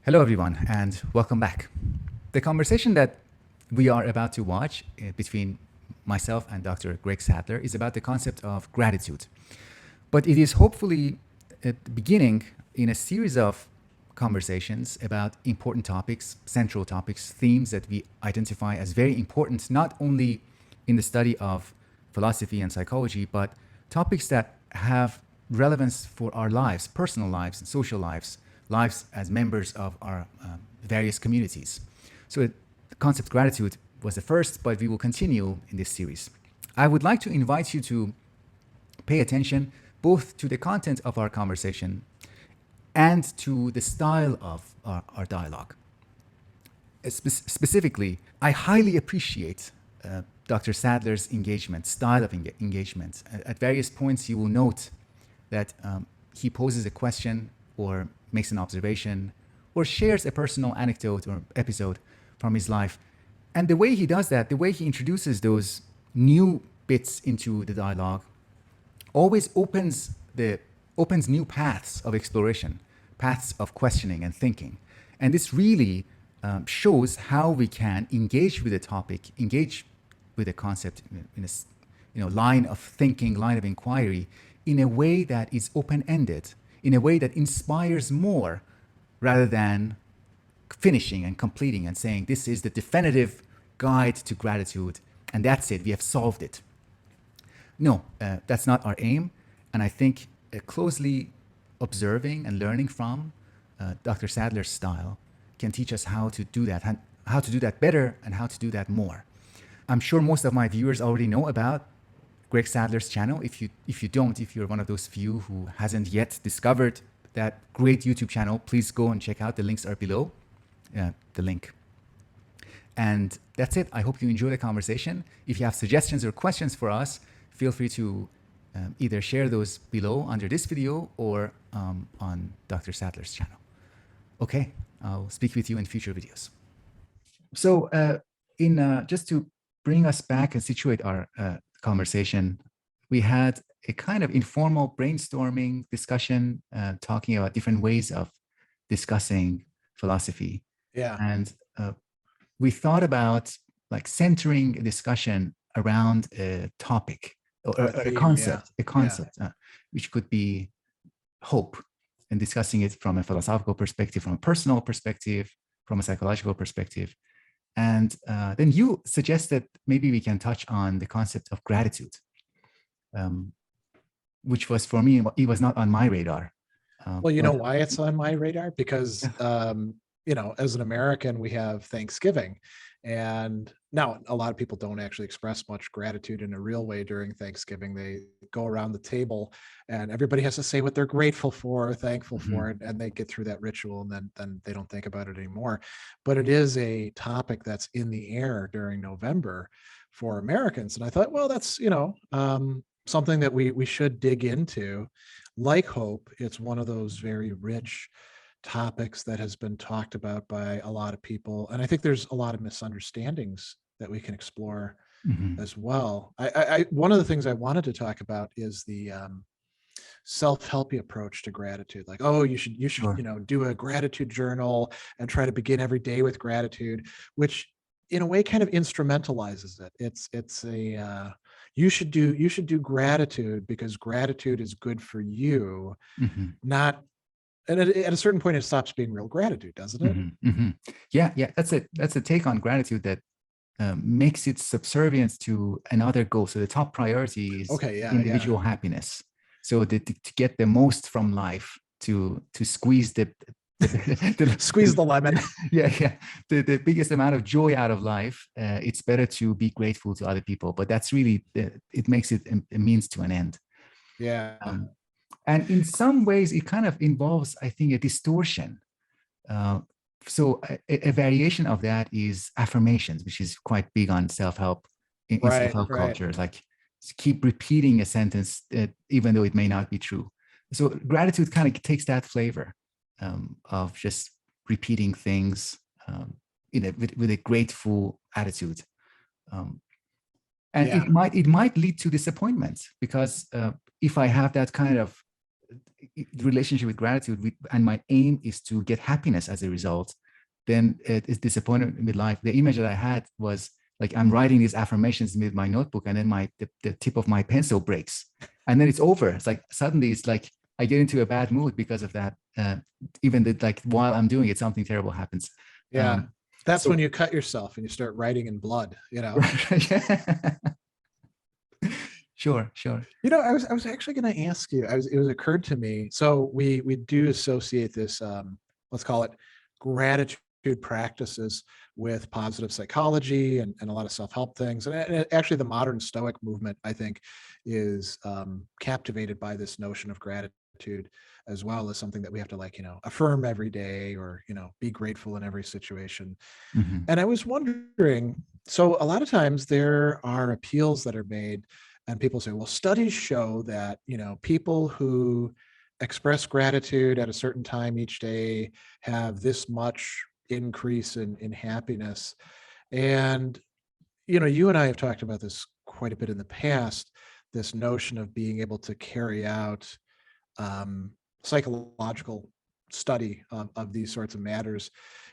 Hello, everyone, and welcome back. The conversation that we are about to watch between myself and Dr. Greg Sadler is about the concept of gratitude. But it is hopefully at the beginning in a series of conversations about important topics, central topics, themes that we identify as very important, not only in the study of philosophy and psychology, but topics that have relevance for our lives, personal lives, and social lives, lives as members of our various communities. So the concept gratitude was the first, but we will continue in this series. I would like to invite you to pay attention both to the content of our conversation and to the style of our dialogue. Specifically, I highly appreciate Dr. Sadler's engagement, style of engagement. At various points, you will note that he poses a question or makes an observation or shares a personal anecdote or episode from his life. And the way he does that, the way he introduces those new bits into the dialogue, always opens new paths of exploration, paths of questioning and thinking. And this really shows how we can engage with a topic, engage with a concept in a line of thinking, line of inquiry, in a way that is open-ended, in a way that inspires more rather than finishing and completing and saying, this is the definitive guide to gratitude, and that's it, we have solved it. No, that's not our aim. And I think closely observing and learning from Dr. Sadler's style can teach us how to do that, how to do that better and how to do that more. I'm sure most of my viewers already know about Greg Sadler's channel. If you don't, if you're one of those few who hasn't yet discovered that great YouTube channel, please go and check out. The links are below the link. And that's it. I hope you enjoy the conversation. If you have suggestions or questions for us, feel free to either share those below under this video or on Dr. Sadler's channel. Okay, I'll speak with you in future videos. So just to bring us back and situate our conversation, we had a kind of informal brainstorming discussion, talking about different ways of discussing philosophy. Yeah. And we thought about like centering a discussion around a topic or a concept, which could be hope, and discussing it from a philosophical perspective, from a personal perspective, from a psychological perspective. And then you suggested maybe we can touch on the concept of gratitude, which was, for me, it was not on my radar. Well, you know why it's on my radar? Because, as an American, we have Thanksgiving. And now a lot of people don't actually express much gratitude in a real way during Thanksgiving. They go around the table and everybody has to say what they're grateful for, or thankful for, and they get through that ritual, and then they don't think about it anymore. But it is a topic that's in the air during November for Americans. And I thought, well, that's, something that we should dig into. Like hope, it's one of those very rich topics that has been talked about by a lot of people. And I think there's a lot of misunderstandings that we can explore as well. One of the things I wanted to talk about is the self-helpy approach to gratitude. Like, oh, you should, Sure. do a gratitude journal and try to begin every day with gratitude, which in a way kind of instrumentalizes it. It's a you should do gratitude because gratitude is good for you, not. And at a certain point, it stops being real gratitude, doesn't it? Yeah, that's a take on gratitude that makes it subservient to another goal. So the top priority is individual happiness. So to get the most from life, to squeeze squeeze the lemon. The biggest amount of joy out of life. It's better to be grateful to other people, but that's really it makes it a means to an end. Yeah. And in some ways, it kind of involves, I think, a distortion. So a variation of that is affirmations, which is quite big on self-help in self-help culture. Like, keep repeating a sentence even though it may not be true. So gratitude kind of takes that flavor of just repeating things with a grateful attitude. And it might lead to disappointment, because if I have that kind of relationship with gratitude, and my aim is to get happiness as a result, then it is disappointed with life. The image that I had was like I'm writing these affirmations with my notebook, and then the tip of my pencil breaks, and then it's over. It's like suddenly it's like I get into a bad mood because of that. Even that, like while I'm doing it, something terrible happens. Yeah. That's when So you cut yourself and you start writing in blood, yeah. Sure, sure. I was actually going to ask you, it was occurred to me. So we do associate this, let's call it gratitude practices with positive psychology and a lot of self-help things. And actually the modern Stoic movement, I think, is captivated by this notion of gratitude as well as something that we have to affirm every day or, be grateful in every situation. Mm-hmm. And I was wondering, so a lot of times there are appeals that are made and people say, well, studies show that, people who express gratitude at a certain time each day have this much increase in happiness. And, you and I have talked about this quite a bit in the past, this notion of being able to carry out psychological study of these sorts of matters.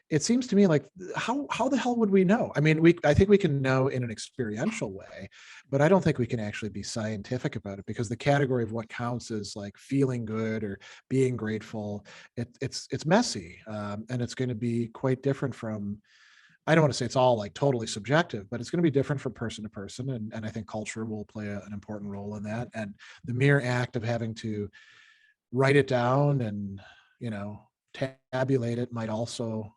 It seems to me like how the hell would we know? I mean, I think we can know in an experiential way, but I don't think we can actually be scientific about it because the category of what counts as like feeling good or being grateful, it's messy, and it's going to be quite different from. I don't want to say it's all like totally subjective, but it's going to be different from person to person, and I think culture will play an important role in that. And the mere act of having to write it down and tabulate it might also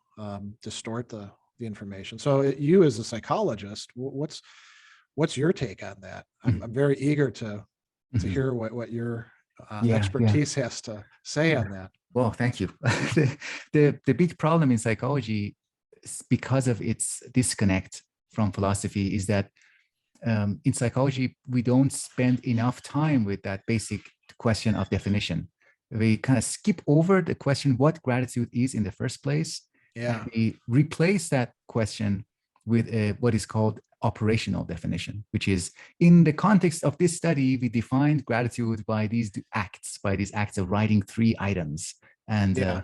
distort the information. So you as a psychologist, what's your take on that? I'm very eager to Mm-hmm. hear what your Yeah, yeah. expertise has to say on that. Well, thank you. The big problem in psychology, because of its disconnect from philosophy, is that in psychology we don't spend enough time with that basic question of definition. We kind of skip over the question what gratitude is in the first place, Yeah. and we replace that question with what is called operational definition, which is in the context of this study, we defined gratitude by these acts of writing 3 items. And Yeah.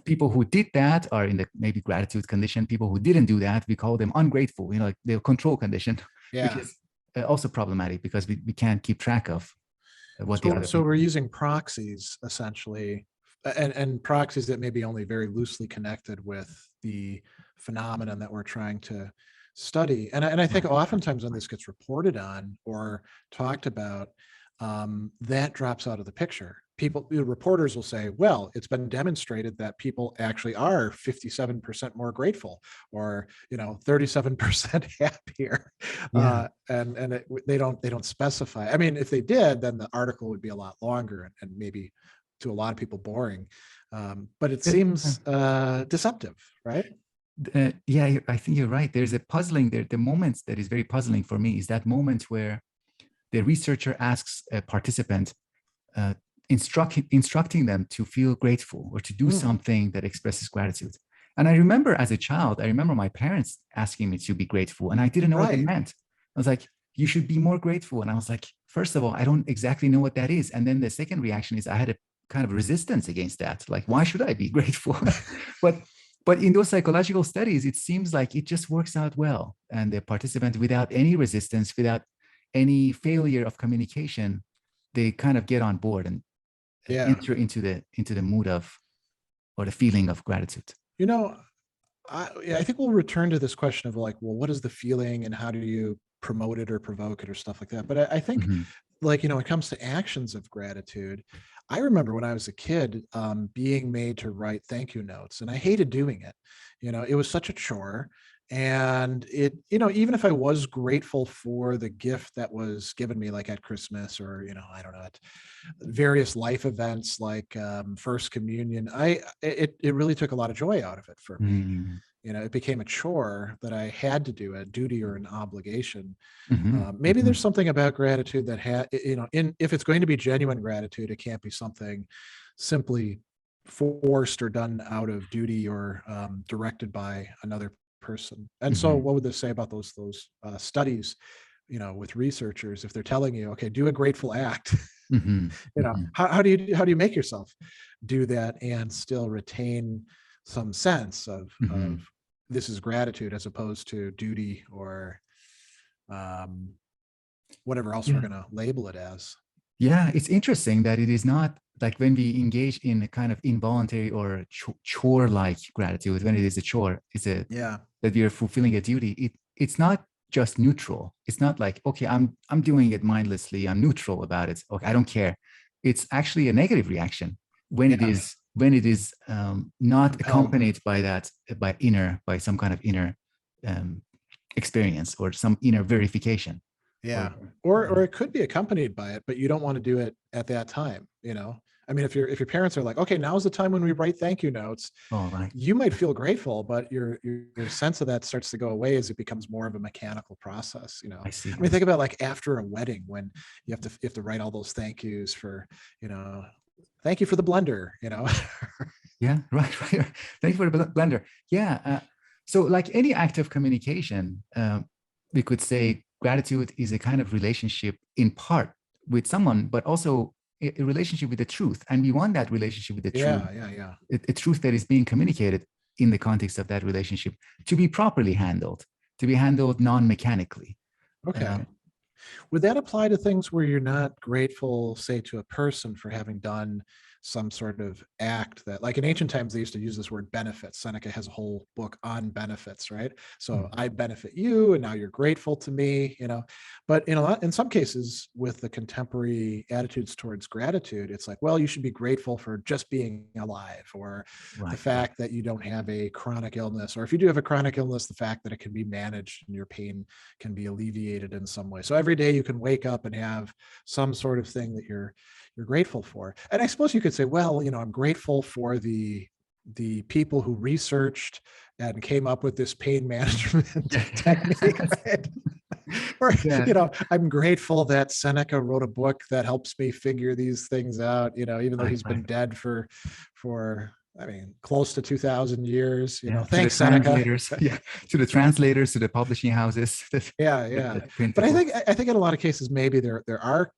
People who did that are in the maybe gratitude condition. People who didn't do that, we call them ungrateful, like the control condition, which Yeah. is also problematic because we can't keep track of what the other So people. we're using proxies essentially, and proxies that may be only very loosely connected with the phenomenon that we're trying to study. And I think oftentimes when this gets reported on or talked about, that drops out of the picture. Reporters will say, well, it's been demonstrated that people actually are 57% more grateful or 37% happier. Yeah. They don't specify. I mean, if they did, then the article would be a lot longer and maybe to a lot of people boring. But it seems deceptive, right? Yeah, I think you're right. There's a puzzling there. The moment that is very puzzling for me is that moment where the researcher asks a participant, uh, instructing them to feel grateful or to do something that expresses gratitude. And I remember as a child, I remember my parents asking me to be grateful, and I didn't know what it meant. I was like, you should be more grateful. And I was like, first of all, I don't exactly know what that is. And then the second reaction is I had a kind of resistance against that. Like, why should I be grateful? But in those psychological studies, it seems like it just works out well. And the participant, without any resistance, without any failure of communication, they kind of get on board and Yeah. enter into the mood of or the feeling of gratitude. I think we'll return to this question of like, well, what is the feeling and how do you promote it or provoke it or stuff like that. But I think Mm-hmm. like, when it comes to actions of gratitude, I remember when I was a kid, being made to write thank you notes, and I hated doing it. It was such a chore. And even if I was grateful for the gift that was given me, like at Christmas or, I don't know, at various life events like First Communion, it really took a lot of joy out of it for me. Mm-hmm. It became a chore that I had to do, a duty or an obligation. Mm-hmm. Maybe there's something about gratitude that if it's going to be genuine gratitude, it can't be something simply forced or done out of duty or directed by another person. And so Mm-hmm. what would this say about those studies, with researchers, if they're telling you, okay, do a grateful act, Hmm. You know, Hmm. how do you make yourself do that and still retain some sense of Hmm. this is gratitude as opposed to duty or um, whatever else we're Yeah. going to label it as. Yeah, it's interesting that it is not like when we engage in a kind of involuntary or chore-like gratitude, when it is a chore, it's a Yeah. that we are fulfilling a duty. It's not just neutral. It's not like, okay, I'm doing it mindlessly. I'm neutral about it. Okay, I don't care. It's actually a negative reaction Yeah. when it is not Compelled. accompanied by that by some kind of inner um, experience or some inner verification. Or Yeah. Or it could be accompanied by it, but you don't want to do it at that time, you know. I mean, if your parents are like, okay, now's the time when we write thank you notes, all right, you might feel grateful, but your sense of that starts to go away as it becomes more of a mechanical process, you know. I see. I mean, think about like after a wedding when you have to write all those thank yous for, you know, thank you for the blender, you know. Yeah, right. Thank you for the blender. Yeah. So, like any act of communication, we could say gratitude is a kind of relationship in part with someone, but also a relationship with the truth. And we want that relationship with the truth, Yeah, yeah, yeah. a truth that is being communicated in the context of that relationship to be properly handled, to be handled non mechanically. Okay. Would that apply to things where you're not grateful, say, to a person for having done some sort of act that, like in ancient times, they used to use this word benefits. Seneca has a whole book on benefits, right? So I benefit you, and now you're grateful to me, you know. But in some cases, with the contemporary attitudes towards gratitude, it's like, well, you should be grateful for just being alive, or the Right, right. fact that you don't have a chronic illness, or if you do have a chronic illness, the fact that it can be managed and your pain can be alleviated in some way. So every day you can wake up and have some sort of thing that you're grateful for. And I suppose you could say, well, you know, I'm grateful for the people who researched and came up with this pain management technique, right? Or, Yeah, you know, I'm grateful that Seneca wrote a book that helps me figure these things out, you know, even though right, he's been right. dead for I mean, close to 2000 years, you know. Yeah, to the Thanks, Seneca. translators. Yeah, to the translators, to the publishing houses that, Yeah, yeah. that print the But books. I think in a lot of cases, maybe there are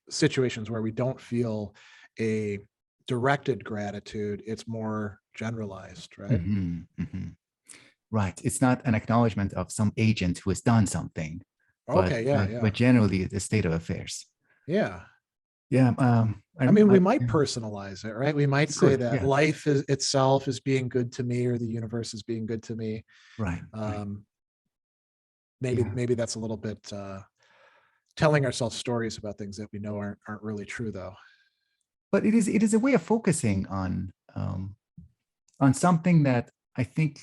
situations where we don't feel a directed gratitude. It's more generalized, right? Hmm. Hmm. Right. It's not an acknowledgement of some agent who has done something, Okay, yeah, but yeah, generally the state of affairs. yeah. Yeah. I mean, we might Yeah, personalize it, right? We might we say could. that Yeah. life is itself is being good to me, or the universe is being good to me. Right. Right. Um, Yeah. maybe that's a little bit telling ourselves stories about things that we know aren't really true, though. But it is a way of focusing on something that I think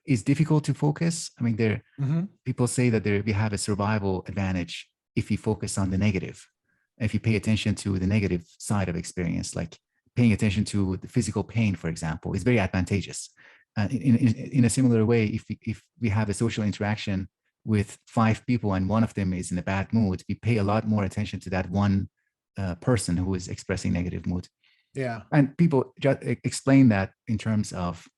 is difficult to focus. I mean, there Hmm. people say that we have a survival advantage if we focus on the negative, if you pay attention to the negative side of experience, like paying attention to the physical pain, for example, is very advantageous. In a similar way, if we have a social interaction with five people and one of them is in a bad mood, we pay a lot more attention to that one person who is expressing negative mood. Yeah, And people just explain that in terms of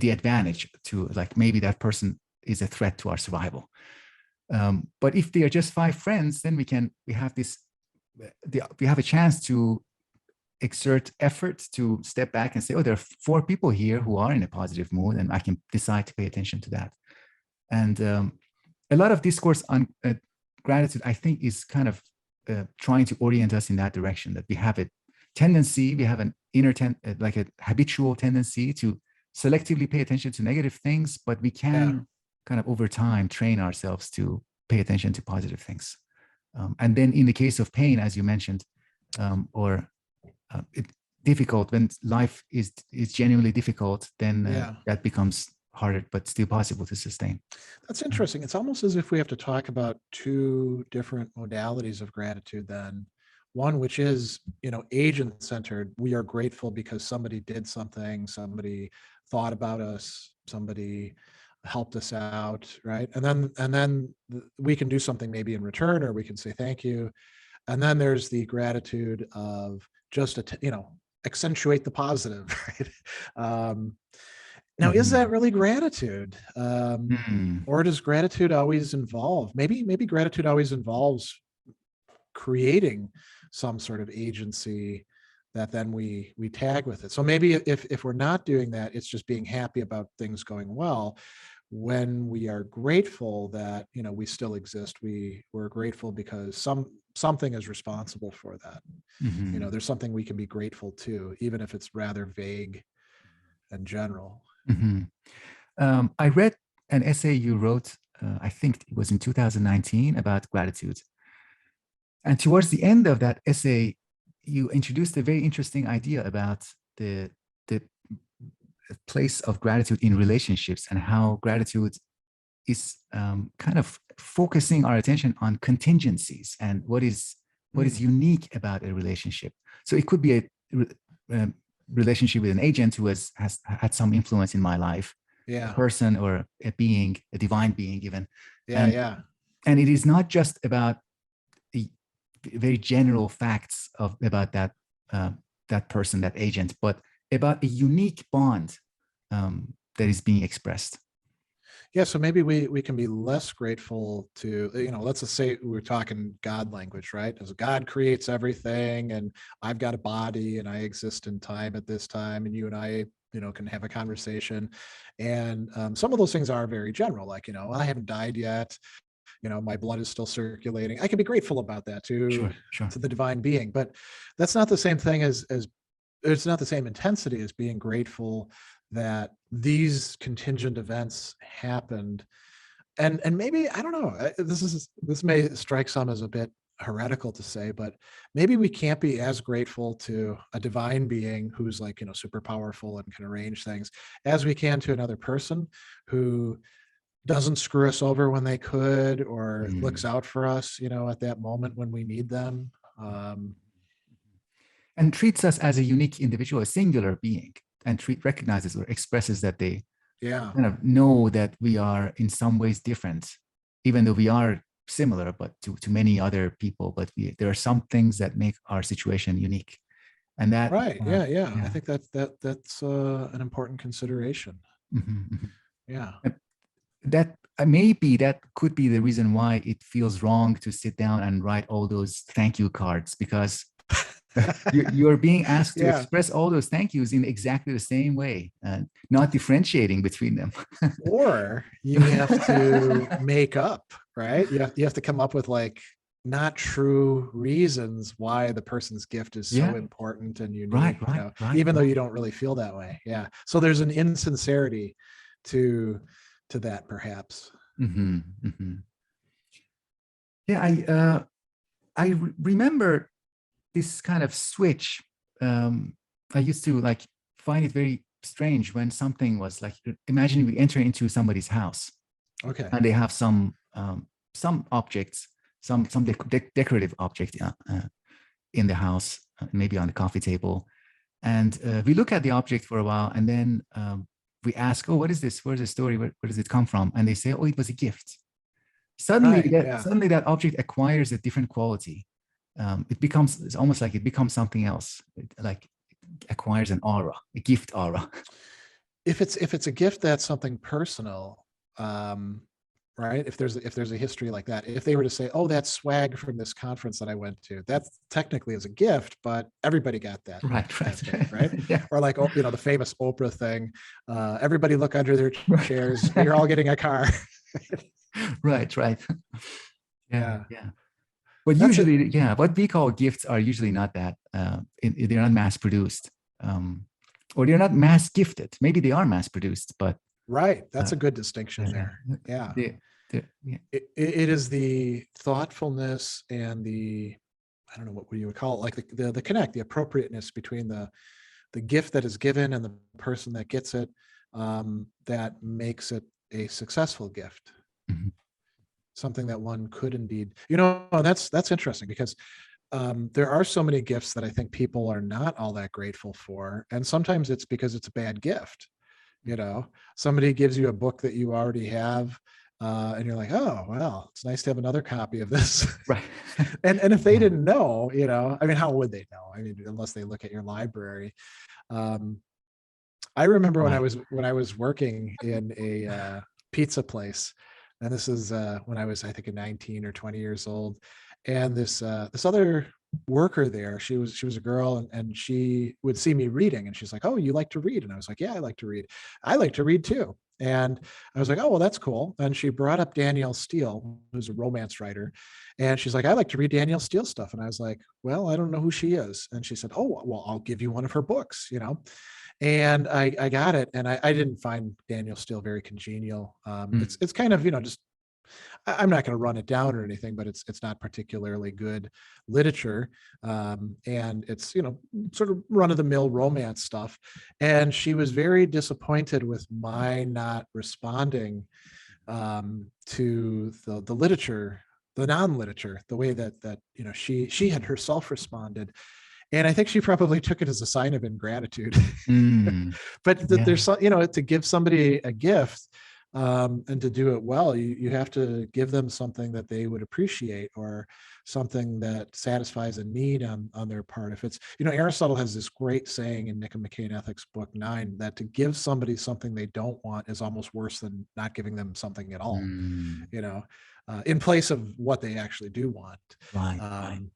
the advantage to, like, maybe that person is a threat to our survival. But if they are just five friends, then we have this we have a chance to exert effort to step back and say, oh, there are four people here who are in a positive mood, and I can decide to pay attention to that. And a lot of discourse on gratitude, I think, is kind of trying to orient us in that direction, that we have a tendency, we have an inner like a habitual tendency to selectively pay attention to negative things, but we yeah. can kind of over time train ourselves to pay attention to positive things. And then in the case of pain, as you mentioned, or it, difficult, when life is genuinely difficult, then Yeah. that becomes harder, but still possible to sustain. That's interesting. It's almost as if we have to talk about two different modalities of gratitude then. One, which is, you know, agent centered. We are grateful because somebody did something, somebody thought about us, somebody helped us out, right? And then we can do something maybe in return, or we can say thank you. And then there's the gratitude of just, you know, accentuate the positive, right? Now, is that Mhm. really gratitude? Mhm. Or does gratitude always involve, maybe gratitude always involves creating some sort of agency that then we tag with it. So maybe if we're not doing that, it's just being happy about things going well. When we are grateful that, you know, we still exist, we're grateful because something is responsible for that. You know, Mhm. there's something we can be grateful to, even if it's rather vague and general. Mhm. I read an essay you wrote, I think it was in 2019, about gratitude. And towards the end of that essay, you introduced a very interesting idea about the place of gratitude in relationships, and how gratitude is kind of focusing our attention on contingencies and what is Mm, unique about a relationship. So it could be a um, relationship with an agent who has had some influence in my life, a yeah, person or a being, a divine being even, yeah, and yeah. and it is not just about the very general facts about uh, that person, that agent, but about a unique bond that is being expressed. Yeah, so maybe we can be less grateful to, you know, let's just say we're talking God language, right? As God creates everything, and I've got a body and I exist in time at this time, and you and I, you know, can have a conversation. And some of those things are very general, like, you know, I haven't died yet, you know, my blood is still circulating. I can be grateful about that Sure, sure. to the divine being, but that's not the same thing as it's not the same intensity as being grateful that these contingent events happened. And maybe, I don't know, this may strike some as a bit heretical to say, but maybe we can't be as grateful to a divine being who's, like, you know, super powerful and can arrange things, as we can to another person who doesn't screw us over when they could, or looks Mm. out for us, you know, at that moment when we need them. And treats us as a unique individual, a singular being, and recognizes or expresses that they Yeah. kind of know that we are in some ways different, even though we are similar, but to many other people. But there are some things that make our situation unique, and that Right. Yeah. Yeah. I yeah. think that's an important consideration. Mhm, mhm. Yeah. That maybe that could be the reason why it feels wrong to sit down and write all those thank you cards, because you're being asked to Yeah. express all those thank yous in exactly the same way, and not differentiating between them. Or you have to make up, right? You have to come up with, like, not true reasons why the person's gift is so Yeah, important and right, unique, you right, know, right, even though right. you don't really feel that way. Yeah. So there's an insincerity to that, perhaps. Hmm, hmm. Yeah, I remember this kind of switch. Um, I used to like find it very strange when something was like, imagine we enter into somebody's house Okay. and they have some objects, some decorative object in the house, maybe on the coffee table, and we look at the object for a while, and then we ask, "Oh, what is this? Where's the story? Where does it come from?" And they say, "Oh, it was a gift." Suddenly, Right. that Yeah. suddenly that object acquires a different quality. It becomes, it's almost like it becomes something else. Like it acquires an aura, a gift aura. If it's a gift that's something personal, um right, if there's a history like that, if they were to say, oh, that's swag from this conference that I went to, that's technically is a gift, but everybody got that Right, right. day, right? Yeah, Or like, oh, you know, the famous Oprah thing, everybody look under their chairs, you're all getting a car. right, right. Yeah, Yeah, yeah. But that's it. usually, yeah, what we call gifts are usually not that. They're not mass produced, or they're not mass gifted. Maybe they are mass produced, but Right, uh, that's a good distinction there. Yeah. they, yeah. It is the thoughtfulness and the, I don't know what you would call it, like the connect, the appropriateness between the gift that is given and the person that gets it, that makes it a successful gift, Mhm. something that one could indeed, you know, that's interesting because there are so many gifts that I think people are not all that grateful for, and sometimes it's because it's a bad gift. You know, somebody gives you a book that you already have, and you're like, oh, well, it's nice to have another copy of this. Right. And if they Yeah. didn't know, you know, I mean, how would they know? I mean, unless they look at your library. Um, I remember when I Right. was when I was working in a pizza place, and this is when I was, I think, 19 or 20 years old, and this other worker there. She was a girl, and she would see me reading, and she's like, "Oh, you like to read?" And I was like, "Yeah, I like to read. I like to read too." And I was like, "Oh, well, that's cool." And she brought up Danielle Steele, who's a romance writer, and she's like, "I like to read Danielle Steele stuff." And I was like, "Well, I don't know who she is." And she said, "Oh, well, I'll give you one of her books, you know." And I got it, and I didn't find Danielle Steele very congenial. Mm. It's kind of, just I'm not going to run it down or anything, but it's not particularly good literature, and it's, sort of run of the mill romance stuff. And she was very disappointed with my not responding to the literature, the non-literature, the way that she had herself responded. And I think she probably took it as a sign of ingratitude. Mm. But Yeah. there's some, to give somebody a gift, and to do it well, you have to give them something that they would appreciate, or something that satisfies a need on their part. If it's, Aristotle has this great saying in Nick and McCain Ethics Book 9, that to give somebody something they don't want is almost worse than not giving them something at all, Mm. you know, in place of what they actually do want. Right. Right. Um,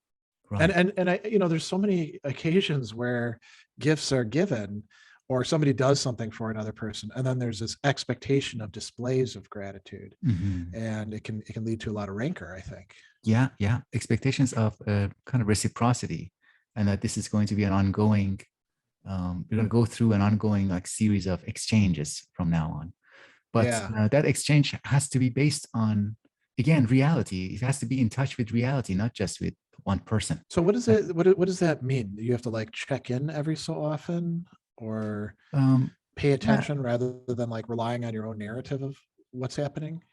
and Right. and and I, there's so many occasions where gifts are given, or somebody does something for another person, and then there's this expectation of displays of gratitude, Hmm. and it can lead to a lot of rancor, I think. Yeah. Yeah. Expectations of kind of reciprocity, and that this is going to be an ongoing. We're going to go through an ongoing like series of exchanges from now on. But Yeah. that exchange has to be based on, again, reality. It has to be in touch with reality, not just with one person. So what does Uh, it what does that mean? You have to like check in every so often, or Um, pay yeah, attention, rather than like relying on your own narrative of what's happening?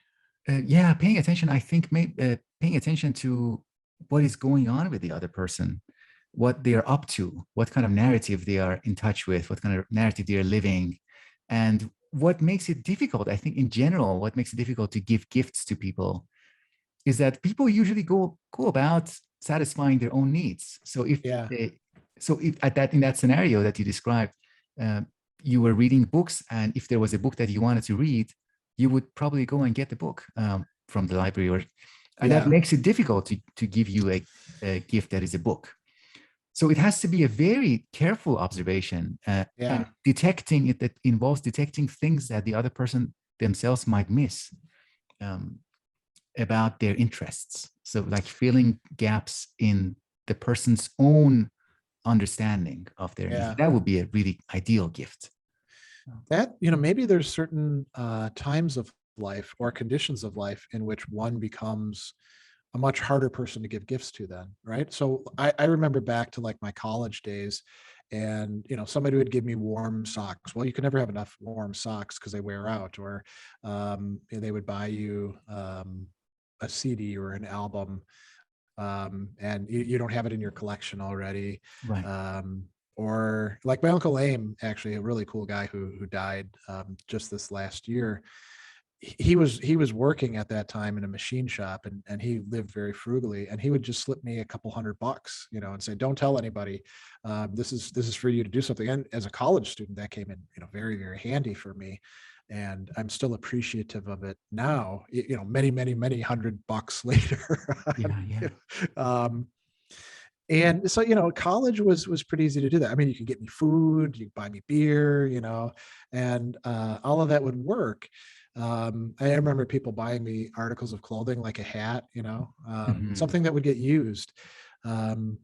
yeah. Paying attention. I think paying attention to what is going on with the other person, what they are up to, what kind of narrative they are in touch with, what kind of narrative they are living, and what makes it difficult. I think in general, what makes it difficult to give gifts to people is that people usually go about satisfying their own needs. So if Yeah. they, so if at that in that scenario that you described, uh, you were reading books, and if there was a book that you wanted to read, you would probably go and get the book from the library, or and that Yeah. makes it difficult to give you a gift that is a book. So it has to be a very careful observation, and Yeah. detecting it, that involves detecting things that the other person themselves might miss. Um, about their interests. So, like filling gaps in the person's own understanding of their needs. Yeah. That would be a really ideal gift. That, maybe there's certain times of life or conditions of life in which one becomes a much harder person to give gifts to then, right? So I remember back to like my college days, and somebody would give me warm socks. Well, you can never have enough warm socks because they wear out. Or they would buy you a CD or an album, and you don't have it in your collection already. Right. um, or like my uncle Aim, actually a really cool guy who died just this last year. He was working at that time in a machine shop, and he lived very frugally, and he would just slip me a couple $100, and say, "Don't tell anybody. This is for you to do something." And as a college student, that came in, very, very handy for me, and I'm still appreciative of it now, many, many, many $100 later. Yeah. Yeah. um, and so, college was pretty easy to do that. I mean, you could get me food, you could buy me beer, and all of that would work. I remember people buying me articles of clothing, like a hat, Mhm. something that would get used. Um,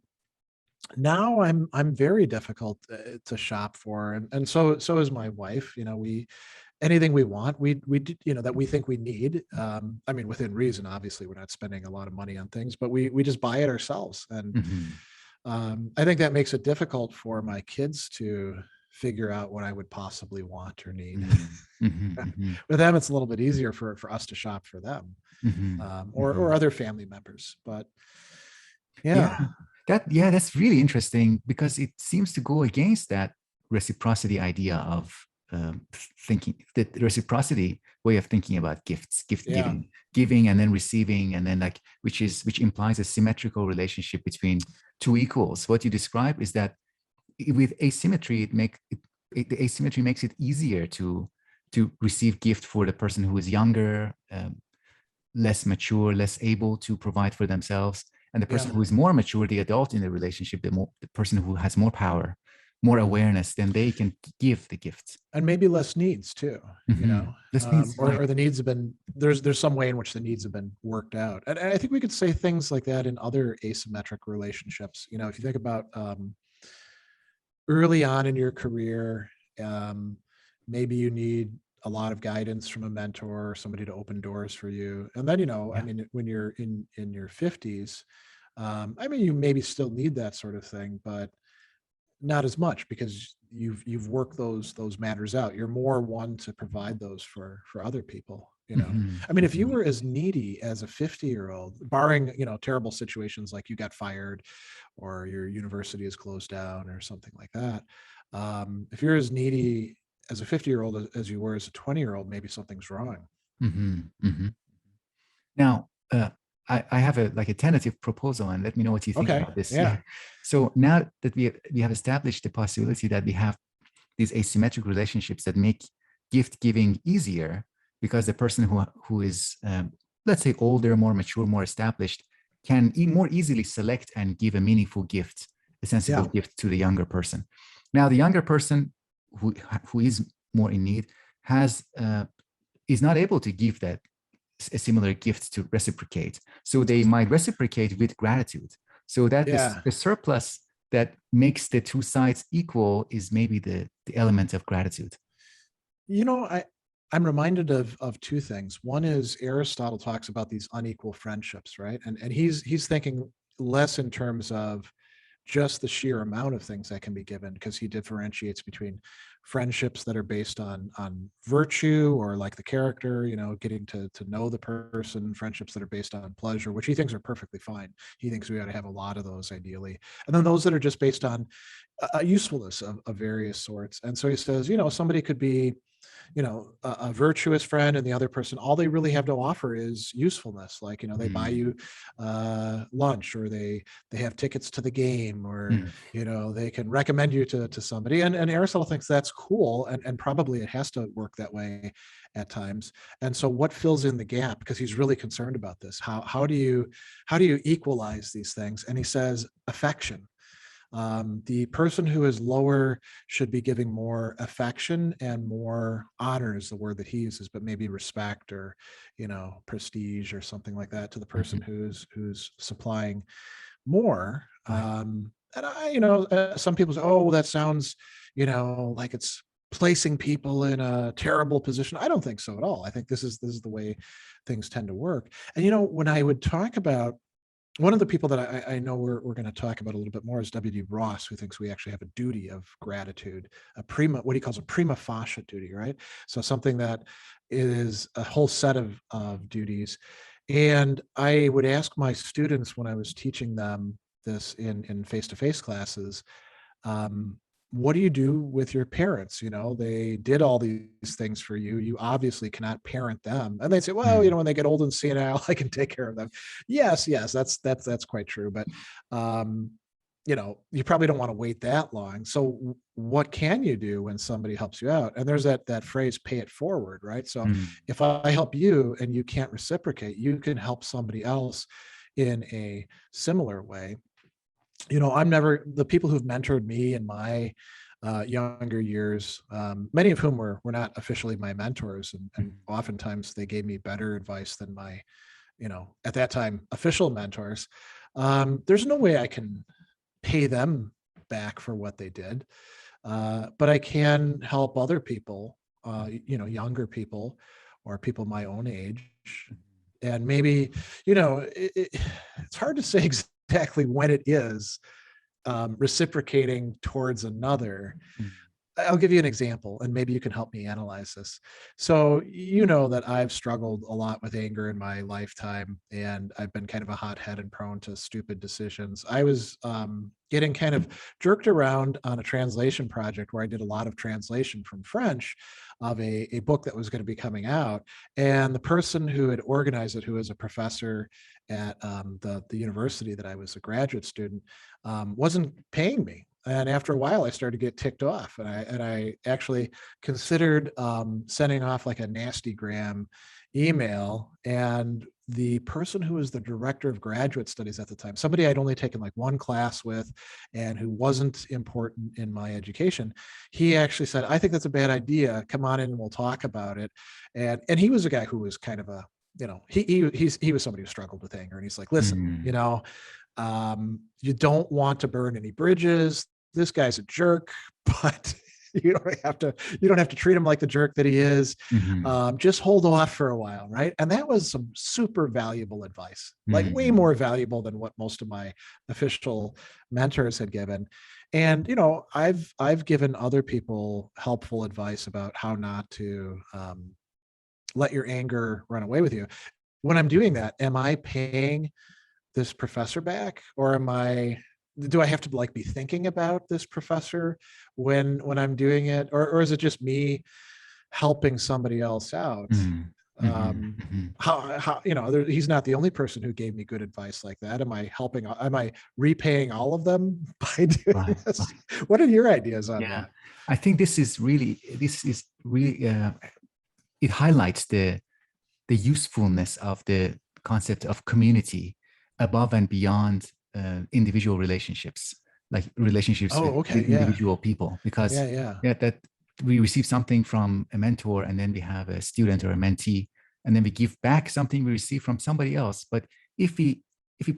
Now I'm very difficult to shop for, and so is my wife. We anything we want, we do, that we think we need. I mean, within reason, obviously, we're not spending a lot of money on things, but we just buy it ourselves. And Mhm. I think that makes it difficult for my kids to figure out what I would possibly want or need. Mhm. Mhm. Mhm. With them, it's a little bit easier for us to shop for them, Mhm. or Mhm. other family members. But Yeah, yeah. that's really interesting, because it seems to go against that reciprocity idea of thinking, the reciprocity way of thinking about gifts, gift Yeah. giving and then receiving, and then like which implies a symmetrical relationship between two equals. What you describe is that with asymmetry, the asymmetry makes it easier to receive gift for the person who is younger, less mature, less able to provide for themselves, And the Yeah. person who is more mature, the adult in the relationship, the person who has more power, more awareness, then they can give the gifts. And maybe less needs too, This means or the needs have been, there's some way in which the needs have been worked out. And I think we could say things like that in other asymmetric relationships. If you think about early on in your career, maybe you need a lot of guidance from a mentor or somebody to open doors for you. And then, I mean, when you're in your 50s, I mean, you maybe still need that sort of thing, but not as much, because you've worked those matters out. You're more one to provide those for other people. I mean, if you were as needy as a 50-year-old, barring terrible situations like you got fired or your university is closed down or something like that, if you're as needy as a 50-year-old as you were as a 20-year-old, maybe something's wrong. Now, I have a tentative proposal, and let me know what you think Okay. about this. Yeah. So now that we have established the possibility that we have these asymmetric relationships that make gift giving easier, because the person who is let's say older, more mature, more established, can more easily select and give a meaningful gift, a sensible gift to the younger person. Now, the younger person who is more in need is not able to give a similar gift to reciprocate. So they might reciprocate with gratitude. So that the surplus that makes the two sides equal is maybe the element of gratitude. I'm reminded of two things. One is Aristotle talks about these unequal friendships, right? And he's thinking less in terms of just the sheer amount of things that can be given, because he differentiates between friendships that are based on virtue or like the character, getting to know the person, friendships that are based on pleasure, which he thinks are perfectly fine. He thinks we ought to have a lot of those ideally. And then those that are just based on usefulness of various sorts. And so he says, somebody could be a virtuous friend, and the other person, all they really have to offer is usefulness. Like, they buy you lunch, or they have tickets to the game, or, they can recommend you to somebody. And Aristotle thinks that's cool. And probably it has to work that way at times. And so what fills in the gap? Because he's really concerned about this. How do you equalize these things? And he says affection. The person who is lower should be giving more affection and more honor, is the word that he uses, but maybe respect or, prestige or something like that to the person who's supplying more. And some people say, oh, well, that sounds, like it's placing people in a terrible position. I don't think so at all. I think this is the way things tend to work. And, when I would talk about, one of the people that I know we're going to talk about a little bit more is W.D. Ross, who thinks we actually have a duty of gratitude, what he calls a prima facie duty, right? So something that is a whole set of duties. And I would ask my students when I was teaching them this in face-to-face classes, what do you do with your parents? They did all these things for you. You obviously cannot parent them. And they say, well, when they get old and senile, I can take care of them. Yes, that's quite true. But, you probably don't want to wait that long. So what can you do when somebody helps you out? And there's that phrase, pay it forward, right? So if I help you and you can't reciprocate, you can help somebody else in a similar way. The people who've mentored me in my younger years, many of whom were not officially my mentors, and oftentimes they gave me better advice than my, at that time, official mentors. There's no way I can pay them back for what they did, but I can help other people, younger people or people my own age. And maybe, it's hard to say exactly when it is reciprocating towards another. I'll give you an example, and maybe you can help me analyze this. So, that I've struggled a lot with anger in my lifetime, and I've been kind of a hothead and prone to stupid decisions. I was getting kind of jerked around on a translation project where I did a lot of translation from French of a book that was going to be coming out. And the person who had organized it, who is a professor at the university that I was a graduate student, wasn't paying me. And after a while, I started to get ticked off, and I actually considered sending off like a nasty gram email. And the person who was the director of graduate studies at the time, somebody I'd only taken like one class with and who wasn't important in my education, he actually said, I think that's a bad idea. Come on in and we'll talk about it. And he was a guy who was kind of a, he was somebody who struggled with anger. And he's like, listen, you don't want to burn any bridges. This guy's a jerk, but you don't have to treat him like the jerk that he is. Just hold off for a while, right? And that was some super valuable advice, like way more valuable than what most of my official mentors had given. And I've given other people helpful advice about how not to let your anger run away with you. When I'm doing that, am I paying this professor back, or do I have to like be thinking about this professor when I'm doing it, or is it just me helping somebody else out? How he's not the only person who gave me good advice like that. Am I repaying all of them by doing this? Right. What are your ideas on that? I think this is really it highlights the usefulness of the concept of community above and beyond individual relationships, like relationships with individual people, because that we receive something from a mentor, and then we have a student or a mentee, and then we give back something we receive from somebody else. But if we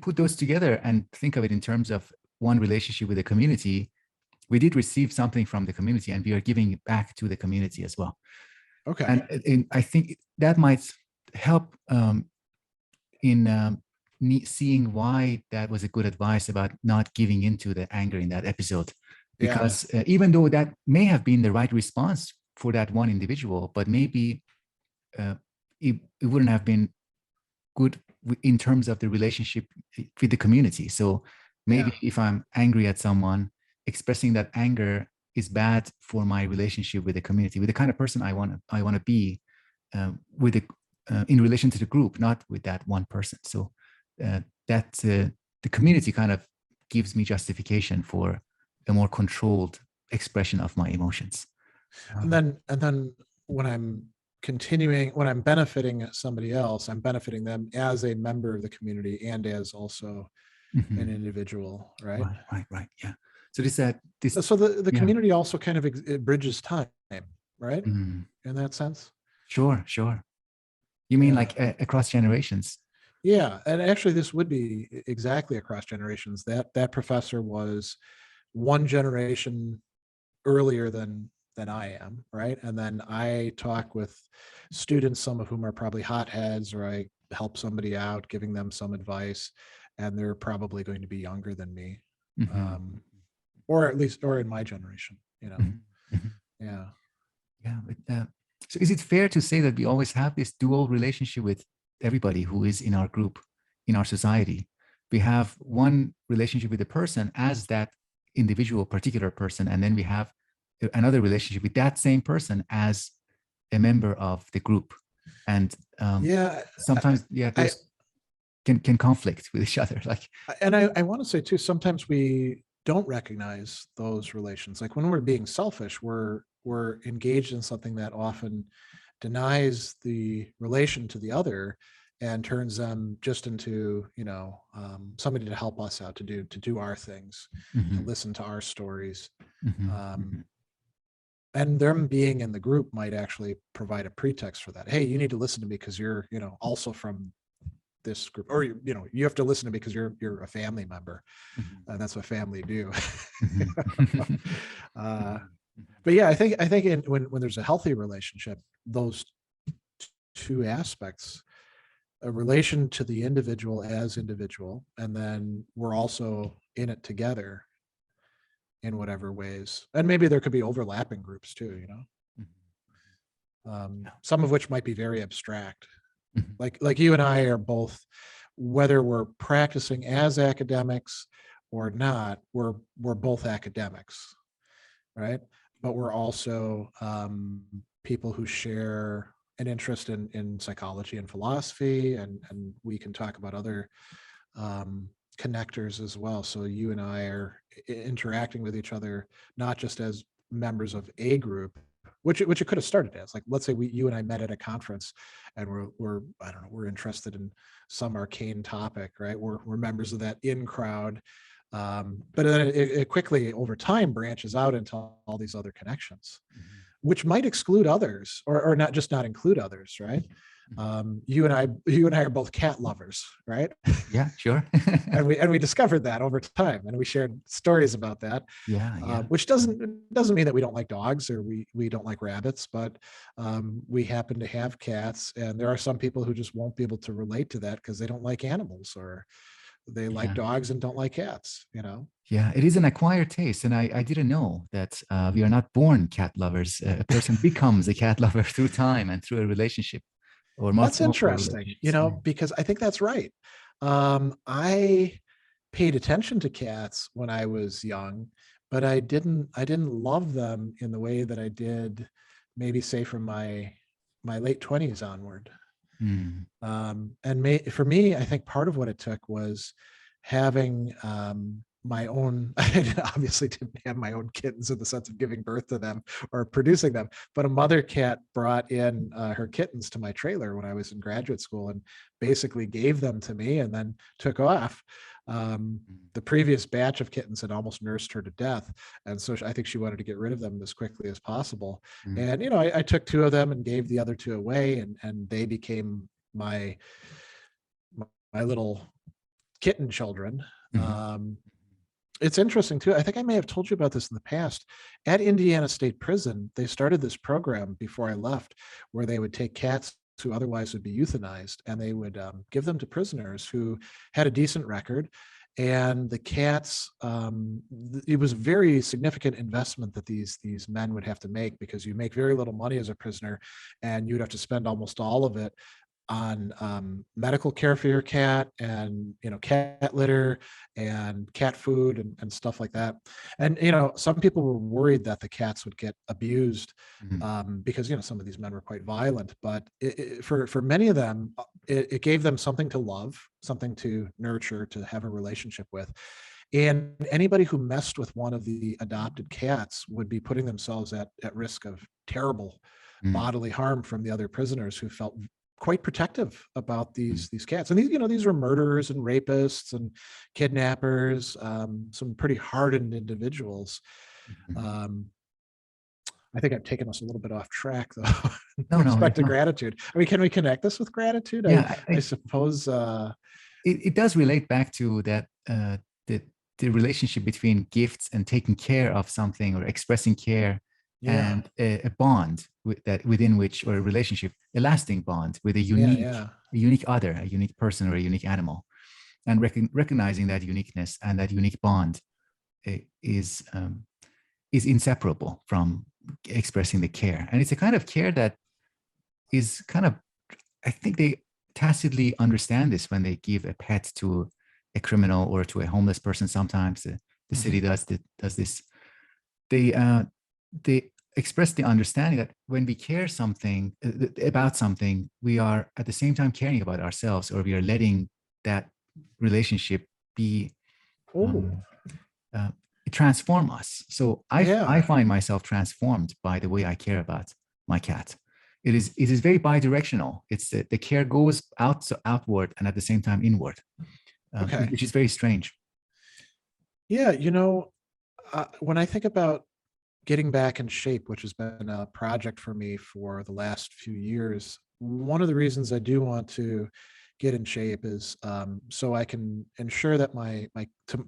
put those together and think of it in terms of one relationship with the community, we did receive something from the community, and we are giving it back to the community as well. Okay. And I think that might help in seeing why that was a good advice about not giving into the anger in that episode, because even though that may have been the right response for that one individual, but maybe it wouldn't have been good in terms of the relationship with the community. So maybe if I'm angry at someone, expressing that anger is bad for my relationship with the community, with the kind of person I want to be with in relation to the group, not with that one person. So the community kind of gives me justification for a more controlled expression of my emotions. And then when I'm benefiting somebody else, I'm benefiting them as a member of the community and as also an individual, right? Right. Yeah. So so the community also kind of it bridges time, right? In that sense. Sure. You mean like across generations? Yeah, and actually this would be exactly across generations. That professor was one generation earlier than I am, right? And then I talk with students, some of whom are probably hotheads, or I help somebody out, giving them some advice, and they're probably going to be younger than me, or in my generation, Yeah. But, so is it fair to say that we always have this dual relationship with everybody who is in our group, in our society? We have one relationship with the person as that individual particular person, and then we have another relationship with that same person as a member of the group. And sometimes those can conflict with each other. And I want to say too, sometimes we don't recognize those relations. Like when we're being selfish, we're engaged in something that often denies the relation to the other and turns them just into somebody to help us out, to do our things, to listen to our stories. And them being in the group might actually provide a pretext for that. Hey, you need to listen to me because you're also from this group, or you have to listen to me because you're a family member. That's what family do. But yeah, I think when there's a healthy relationship, those two aspects, a relation to the individual as individual, and then we're also in it together in whatever ways. And maybe there could be overlapping groups too, some of which might be very abstract. Like you and I are both, whether we're practicing as academics or not, we're both academics, right? But we're also people who share an interest in psychology and philosophy, and we can talk about other connectors as well. So you and I are interacting with each other, not just as members of a group, which it could have started as. Like, let's say you and I met at a conference, and we're I don't know, we're interested in some arcane topic, right? We're members of that in crowd, but then it quickly over time branches out into all these other connections, which might exclude others, or not include others, right? You and I are both cat lovers, right? Yeah, sure. And we discovered that over time, and we shared stories about that, Yeah, yeah. which doesn't mean that we don't like dogs, or we don't like rabbits, but we happen to have cats, and there are some people who just won't be able to relate to that because they don't like animals, or they like Yeah. dogs and don't like cats, you know. Yeah, it is an acquired taste. And I didn't know that we are not born cat lovers. A person becomes a cat lover through time and through a relationship or That's multiple interesting, relationships. Yeah. because I think that's right. I paid attention to cats when I was young, but I didn't love them in the way that I did, maybe say from my late 20s onward. Mm, For me, I think part of what it took was having my own. I obviously didn't have my own kittens in the sense of giving birth to them or producing them, but a mother cat brought in her kittens to my trailer when I was in graduate school, and basically gave them to me and then took off. mm, The previous batch of kittens had almost nursed her to death, and so I think she wanted to get rid of them as quickly as possible. mm, And I took two of them and gave the other two away, and they became my my little kitten children. mhm, It's interesting too. I think I may have told you about this in the past. At Indiana State Prison, they started this program before I left, where they would take cats who otherwise would be euthanized, and they would give them to prisoners who had a decent record. And the cats, it was a very significant investment that these men would have to make, because you make very little money as a prisoner, and you'd have to spend almost all of it on medical care for your cat, and cat litter and cat food, and stuff like that. And some people were worried that the cats would get abused, mhm, because some of these men were quite violent, but for many of them, it gave them something to love, something to nurture, to have a relationship with. And anybody who messed with one of the adopted cats would be putting themselves at risk of terrible mm, bodily harm from the other prisoners, who felt quite protective about mm, these cats. And these were murderers and rapists and kidnappers, some pretty hardened individuals. mhm. Um, I think I've taken us a little bit off track, though, No, with no, respect to no. gratitude. I mean, can we connect this with gratitude? I Yeah, I suppose. it does relate back to that the relationship between gifts and taking care of something or expressing care, Yeah, and a bond that within which, or a relationship, a lasting bond with yeah, yeah. a unique other, a unique person, or a unique animal, and recognizing that uniqueness and that unique bond is inseparable from expressing the care. And it's a kind of care that is kind of, I think they tacitly understand this when they give a pet to a criminal or to a homeless person. Sometimes the city Mhm. does this. They express the understanding that when we care something about something, we are at the same time caring about ourselves, or we are letting that relationship be Oh, um, uh, transform us. So I yeah. find myself transformed by the way I care about my cat. It is very bidirectional. It's the care goes outward and at the same time inward, Okay. which is very strange. Yeah. When I think about getting back in shape, which has been a project for me for the last few years, one of the reasons I do want to get in shape is so I can ensure that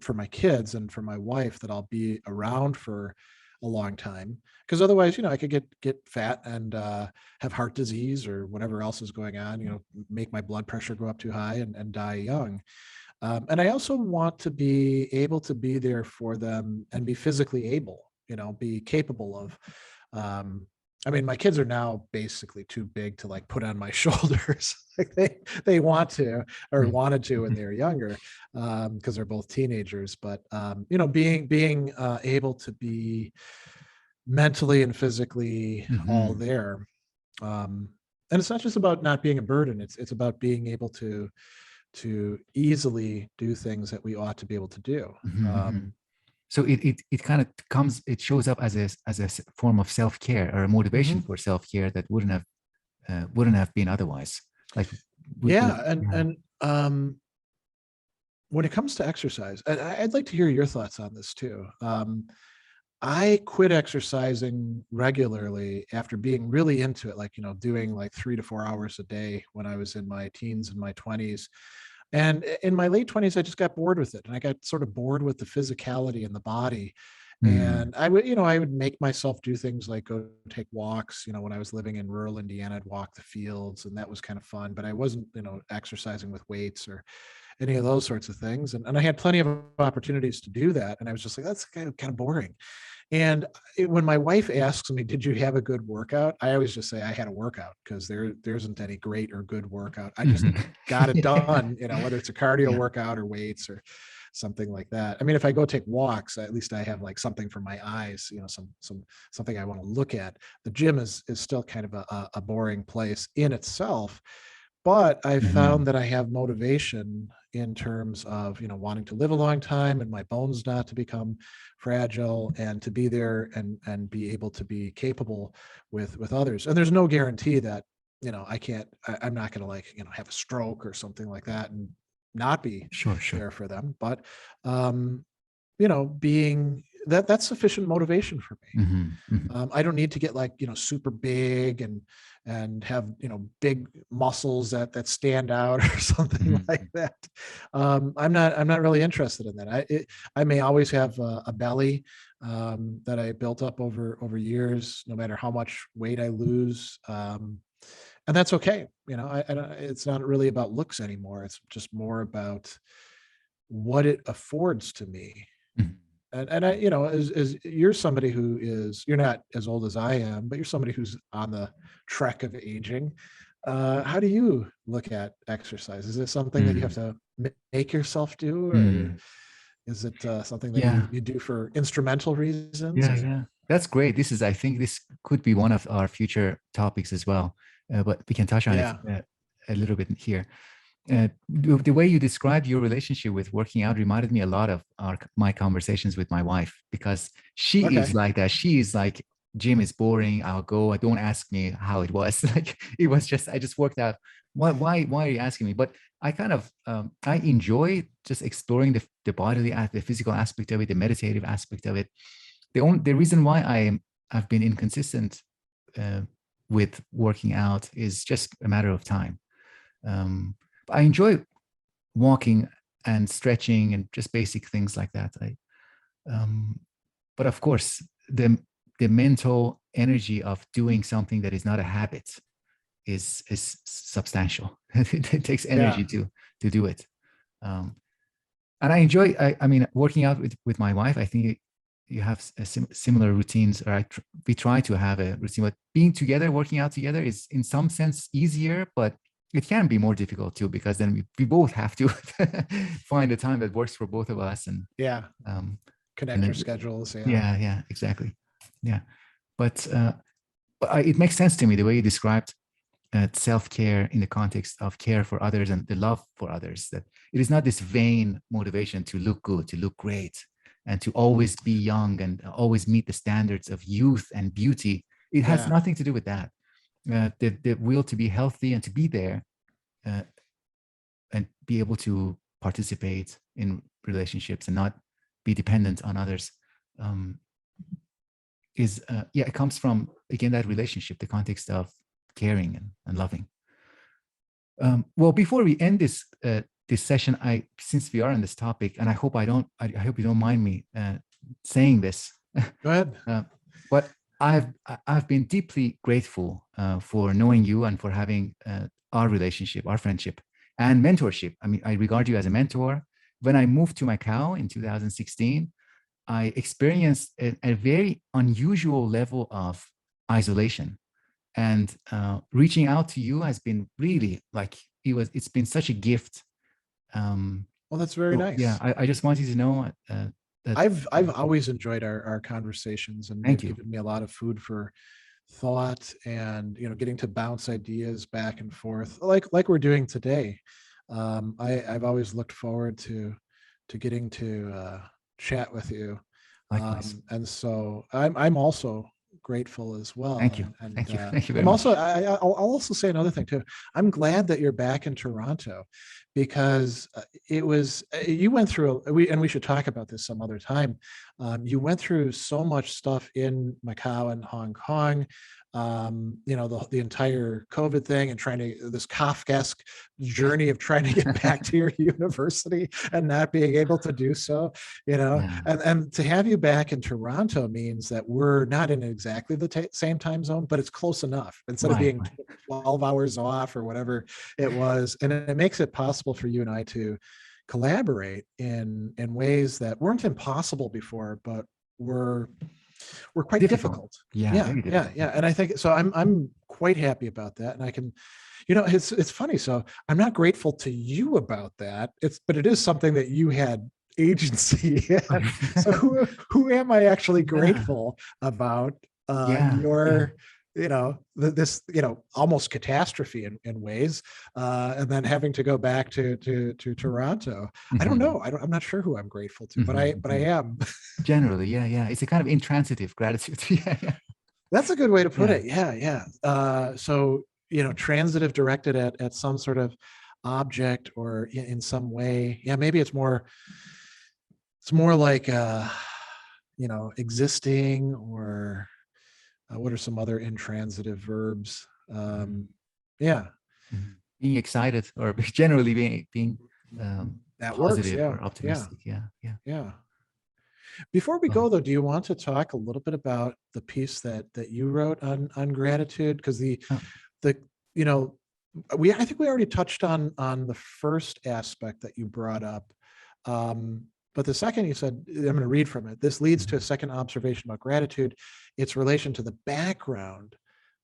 for my kids and for my wife, that I'll be around for a long time. Because otherwise, I could get fat and have heart disease or whatever else is going on. Make my blood pressure go up too high, and die young. And I also want to be able to be there for them and be physically able, be capable of. Um, I mean, my kids are now basically too big to like put on my shoulders. Like they want to, or Mm. wanted to when they were younger, because they're both teenagers. But being able to be mentally and physically all Mhm. there. Um, and it's not just about not being a burden. It's about being able to easily do things that we ought to be able to do. Mhm, mhm. Um, So it kind of comes, it shows up as a form of self-care or a motivation Mhm. for self-care that wouldn't have been otherwise. Like, Yeah, yeah. and when it comes to exercise, and I'd like to hear your thoughts on this too. I quit exercising regularly after being really into it, like, doing like 3 to 4 hours a day when I was in my teens and my 20s. And in my late 20s, I just got bored with it. And I got sort of bored with the physicality in the body. Mm, And I would make myself do things like go take walks. When I was living in rural Indiana, I'd walk the fields, and that was kind of fun. But I wasn't, exercising with weights or any of those sorts of things. And I had plenty of opportunities to do that. And I was just like, that's kind of boring. And when my wife asks me, "Did you have a good workout?" I always just say I had a workout, because there isn't any great or good workout. I just mhm. got it Yeah, done, whether it's a cardio yeah, workout or weights or something like that. I mean, if I go take walks, at least I have like something for my eyes, something I want to look at. The gym is still kind of a boring place in itself, but I found mhm. that I have motivation in terms of wanting to live a long time and my bones not to become fragile, and to be there and be able to be capable with others. And there's no guarantee that I'm not going to, like, have a stroke or something like that and not be Sure, sure. there for them. But um being that's sufficient motivation for me. Mhm, mhm, I don't need to get, like, super big and have, big muscles that stand out or something like mhm. that. I'm not really interested in that. I may always have a belly that I built up over years, no matter how much weight I lose. And that's okay. It's not really about looks anymore. It's just more about what it affords to me. Mhm. And I, as you're somebody you're not as old as I am, but you're somebody who's on the trek of aging. How do you look at exercise? Is it something that you have Mm, to make yourself do, or mm. is it something that you Yeah, you do for instrumental reasons? yeah, Or yeah. That's great. I think this could be one of our future topics as well, but we can touch on it yeah, a little bit here. The way you described your relationship with working out reminded me a lot of my conversations with my wife, because she is okay, like that. She is like, gym is boring. I'll go. Don't ask me how it was. Like, it was just, I just worked out. Why are you asking me? But I kind of I enjoy just exploring the bodily, the physical aspect of it, the meditative aspect of it. The reason why I've been inconsistent uh, with working out is just a matter of time. Um, I enjoy walking and stretching and just basic things like that. Um, but of course, the mental energy of doing something that is not a habit is substantial. It takes yeah, energy to do it. Um, and I enjoy. I mean, working out with my wife. I think you have similar routines, or we try to have a routine. But being together, working out together, is in some sense easier, but it can be more difficult too, because then we both have to find a time that works for both of us, yeah. um, and Connect your then schedules. Yeah, yeah, yeah, exactly, yeah. But it makes sense to me the way you described self-care in the context of care for others and the love for others, that it is not this vain motivation to look good, to look great, and to always be young and always meet the standards of youth and beauty. It has yeah, nothing to do with that. The will to be healthy and to be there, uh, and be able to participate in relationships and not be dependent on others, um, is yeah, it comes from, again, that relationship, the context of caring and loving. Well, before we end this session, since we are on this topic, and I hope you don't mind me saying this, go ahead. uh, but I've been deeply grateful for knowing you and for having our relationship, our friendship, and mentorship. I mean, I regard you as a mentor. When I moved to Macau in 2016, I experienced a very unusual level of isolation, and reaching out to you has been really like, it's been such a gift. um Well, that's very so yeah, nice. I just wanted to know that. I've always enjoyed our conversations, and Thank they've you. given me a lot of food for thought, and getting to bounce ideas back and forth like we're doing today. I've always looked forward to getting to chat with you. Likewise. And so I'm also grateful as well. Thank you. And Thank you. Thank you very I'm also, much. I'll also say another thing too. I'm glad that you're back in Toronto, because it was, you went through, and we should talk about this some other time. You went through so much stuff in Macau and Hong Kong, you know, the entire COVID thing, and trying to, this Kafkaesque journey of trying to get back to your university and not being able to do so, you know. Yeah. And to have you back in Toronto means that we're not in exactly the same time zone, but it's close enough, instead of Right. being Right. 12 hours off or whatever it was. And it makes it possible for you and I to collaborate in ways that weren't impossible before, but were quite Difficult. difficult. Yeah. Yeah, Very yeah, difficult. yeah. And I think so. I'm quite happy about that, and I can, you know, it's funny. So I'm not grateful to you about that. But it is something that you had agency in. So who am I actually Yeah. grateful about? Yeah. Yeah. Your, you know, this, you know, almost catastrophe in ways, and then having to go back to Toronto. I don't Mhm. know. I'm not sure who I'm grateful to, but Mhm. I Mhm. am. Generally, yeah, yeah. It's a kind of intransitive gratitude. Yeah, yeah. That's a good way to put Yeah. it. Yeah, yeah. So, you know, transitive directed at some sort of object, or in some way. Yeah, maybe it's more like, you know, existing, or what are some other intransitive verbs? Mhm. Yeah, Mhm. Being excited, or generally being that works. positive Yeah, or yeah, optimistic. Yeah, yeah. yeah. Before we Oh, go though, do you want to talk a little bit about the piece that you wrote on gratitude? Because oh, the you know, I think we already touched on the first aspect that you brought up, but the second, you said, I'm going to read from it, this leads to a mhm. second observation about gratitude, its relation to the background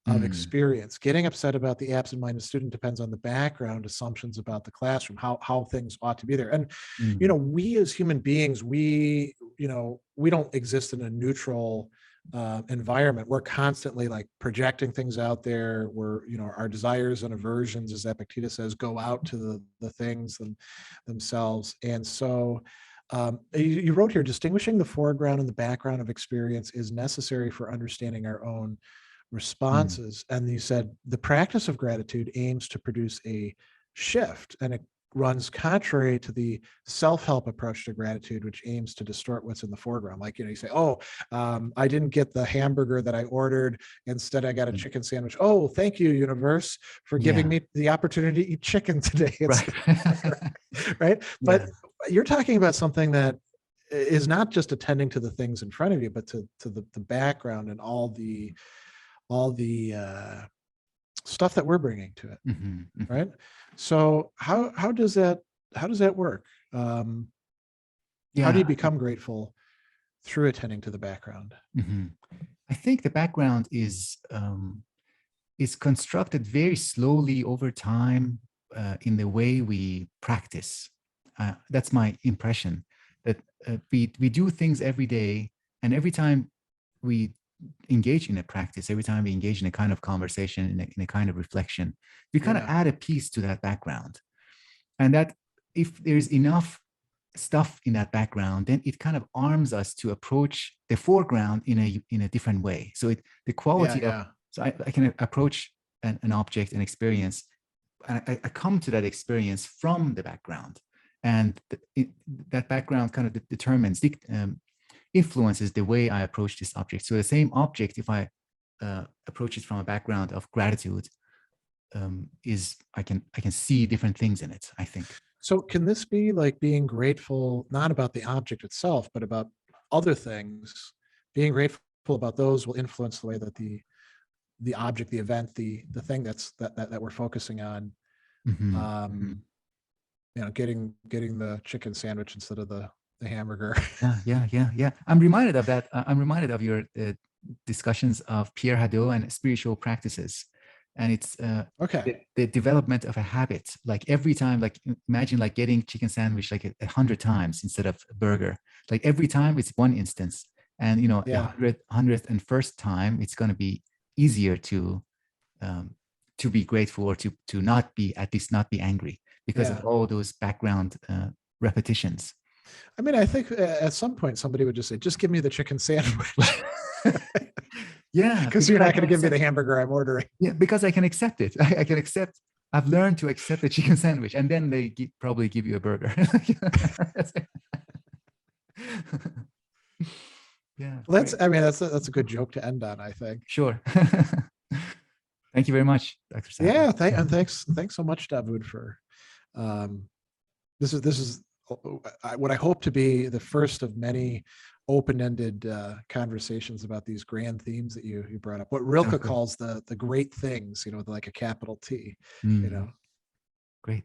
of Mm, experience. Getting upset about the absent-minded student depends on the background assumptions about the classroom, how things ought to be there. And, you know, mm, we as human beings, you know, we don't exist in a neutral environment. We're constantly like projecting things out there. We're, you know, our desires and aversions, as Epictetus says, go out to the things themselves. And so you wrote here, distinguishing the foreground and the background of experience is necessary for understanding our own mm, responses. And you said the practice of gratitude aims to produce a shift, and it runs contrary to the self-help approach to gratitude, which aims to distort what's in the foreground. Like, you know, you say, oh, I didn't get the hamburger that I ordered, instead I got a mm. chicken sandwich. Oh, thank you, universe, for giving Yeah. me the opportunity to eat chicken today. It's Right. right. Yeah. But you're talking about something that is not just attending to the things in front of you, but to the background and all the stuff that we're bringing to it, Mhm, mhm. right? So how does that work? How do Yeah. you become grateful through attending to the background? Mhm. I think the background is constructed very slowly over time in the way we practice. That's my impression, that we do things every day, and every time we engage in a practice, every time we engage in a kind of conversation, in a kind of reflection, we kind of Yeah, add a piece to that background. And that if there's enough stuff in that background, then it kind of arms us to approach the foreground in a different way. So the yeah, quality of, yeah, so I can approach an object, an experience, and I come to that experience from the background, and that background kind of determines, influences the way I approach this object. So the same object, if I approach it from a background of gratitude, is I can see different things in it, I think. So can this be like being grateful, not about the object itself, but about other things? Being grateful about those will influence the way that the object, the event, the thing that we're focusing on, Mhm, mhm. um, you know, getting the chicken sandwich instead of the hamburger. Yeah, yeah, yeah, yeah. I'm reminded of that. I'm reminded of your discussions of Pierre Hadot and spiritual practices, and it's Okay. the development of a habit. Like every time, like imagine like getting chicken sandwich like 100 times instead of a burger. Like every time it's one instance, and you know the Yeah. hundredth and first time it's going to be easier um, to be grateful, or to not be, at least not be angry, because of Yeah. all those background repetitions. I mean, I think at some point somebody would just say, just give me the chicken sandwich. Yeah, Because you're I not can going to give me accept. the hamburger I'm ordering. Yeah, because I can accept it. I can accept. I've learned to accept the chicken sandwich, and then they probably give you a burger. Yeah, Well, great. I mean, that's a good joke to end on, I think. Sure. Thank you very much, Dr. Sadler. Yeah, and thanks so much, Davood, for um, this is what I hope to be the first of many open-ended conversations about these grand themes that you brought up. What Rilke Sounds good. calls the great things, with like a capital T. Mm, great.